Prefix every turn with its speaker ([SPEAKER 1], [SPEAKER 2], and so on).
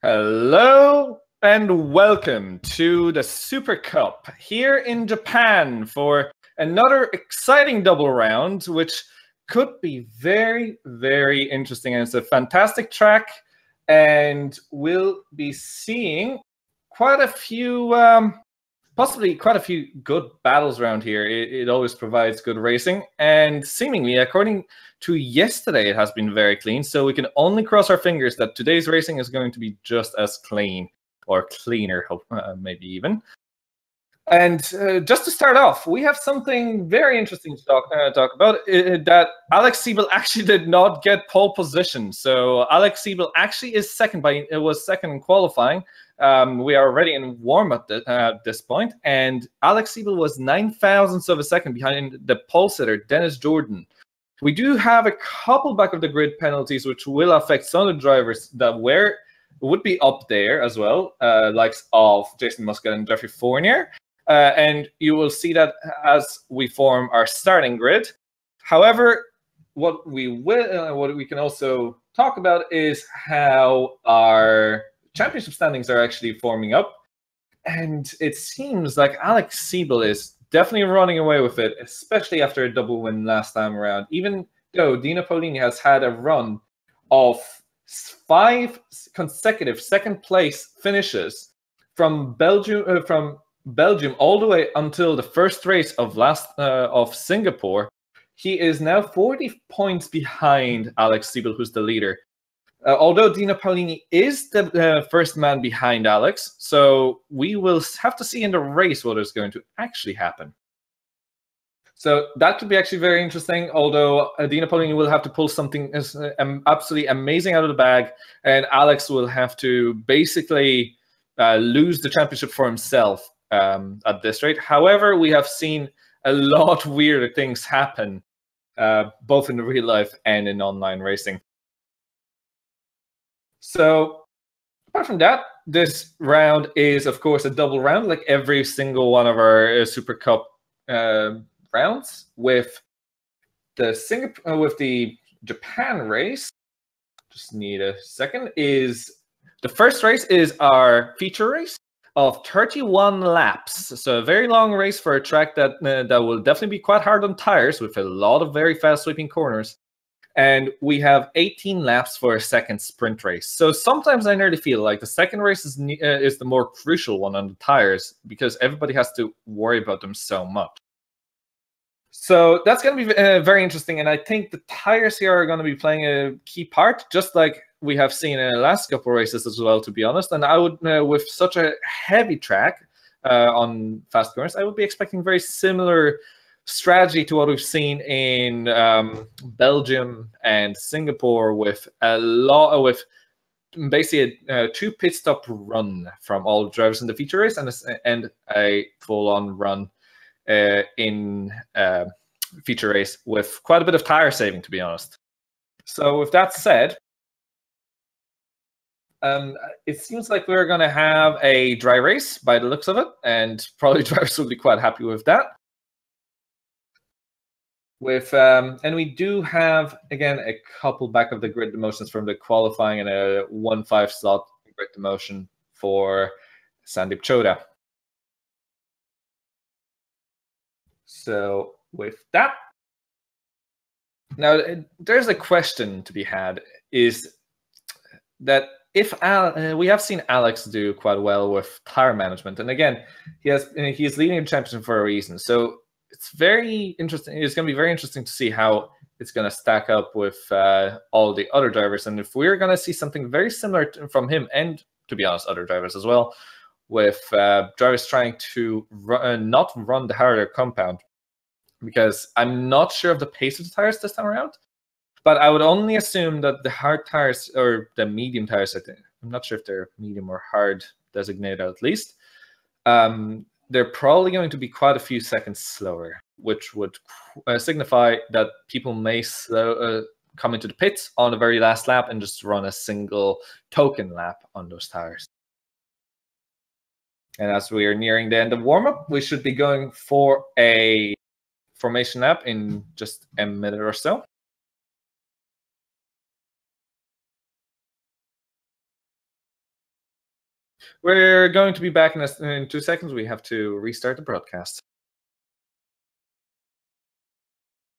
[SPEAKER 1] Hello and welcome to the Super Cup here in Japan for another exciting double round, which could be very, very interesting. And it's a fantastic track, and we'll be seeing quite a few, possibly quite a few good battles around here. It always provides good racing, and seemingly, according to yesterday, it has been very clean. So we can only cross our fingers that today's racing is going to be just as clean, or cleaner, maybe even. And just to start off, we have something very interesting to talk about, that Alex Siebel actually did not get pole position. So Alex Siebel actually is second, was second in qualifying. We are already in warm-up at this point, and Alex Siebel was 9,000ths of a second behind the pole sitter, Dennis Jordan. We do have a couple back of the grid penalties, which will affect some of the drivers that would be up there as well, likes of Jason Muscat and Jeffrey Fournier. And you will see that as we form our starting grid. However, what we can also talk about is how our championship standings are actually forming up. And it seems like Alex Siebel is definitely running away with it, especially after a double win last time around. Even though Dino Paolini has had a run of 5 consecutive second-place finishes from Belgium, all the way until the first race of Singapore, he is now 40 points behind Alex Siebel, who's the leader. Although Dino Paolini is the first man behind Alex, so we will have to see in the race what is going to actually happen. So that could be actually very interesting, although Dino Paolini will have to pull something absolutely amazing out of the bag, and Alex will have to basically lose the championship for himself at this rate. However, we have seen a lot weirder things happen, both in real life and in online racing. So apart from that, this round is, of course, a double round, like every single one of our Super Cup rounds. With the Japan race, just need a second. The first race is our feature race of 31 laps. So a very long race for a track that will definitely be quite hard on tires, with a lot of very fast sweeping corners. And we have 18 laps for a second sprint race. So sometimes I nearly feel like the second race is the more crucial one on the tires, because everybody has to worry about them so much. So that's going to be very interesting. And I think the tires here are going to be playing a key part, just like we have seen in the last couple races as well, to be honest. And I would, with such a heavy track on fast corners, I would be expecting very similar strategy to what we've seen in Belgium and Singapore, with basically a 2 pit stop run from all the drivers in the feature race, and a full-on run in feature race with quite a bit of tire saving, to be honest. So with that said, it seems like we're going to have a dry race by the looks of it, and probably drivers will be quite happy with that. And we do have, again, a couple back of the grid demotions from the qualifying, and a 1-5 slot grid demotion for Sandeep Choda. So with that, now there's a question to be had, is that if we have seen Alex do quite well with tire management, and again, he is leading the championship for a reason. So it's very interesting. It's going to be very interesting to see how it's going to stack up with all the other drivers, and if we're going to see something very similar from him, and to be honest, other drivers as well, with drivers trying to not run the harder compound, because I'm not sure of the pace of the tires this time around. But I would only assume that the hard tires, or the medium tires, I'm not sure if they're medium or hard designated at least, they're probably going to be quite a few seconds slower, which would signify that people may come into the pits on the very last lap and just run a single token lap on those tires. And as we are nearing the end of warm-up, we should be going for a formation lap in just a minute or so. We're going to be back in 2 seconds. We have to restart the broadcast.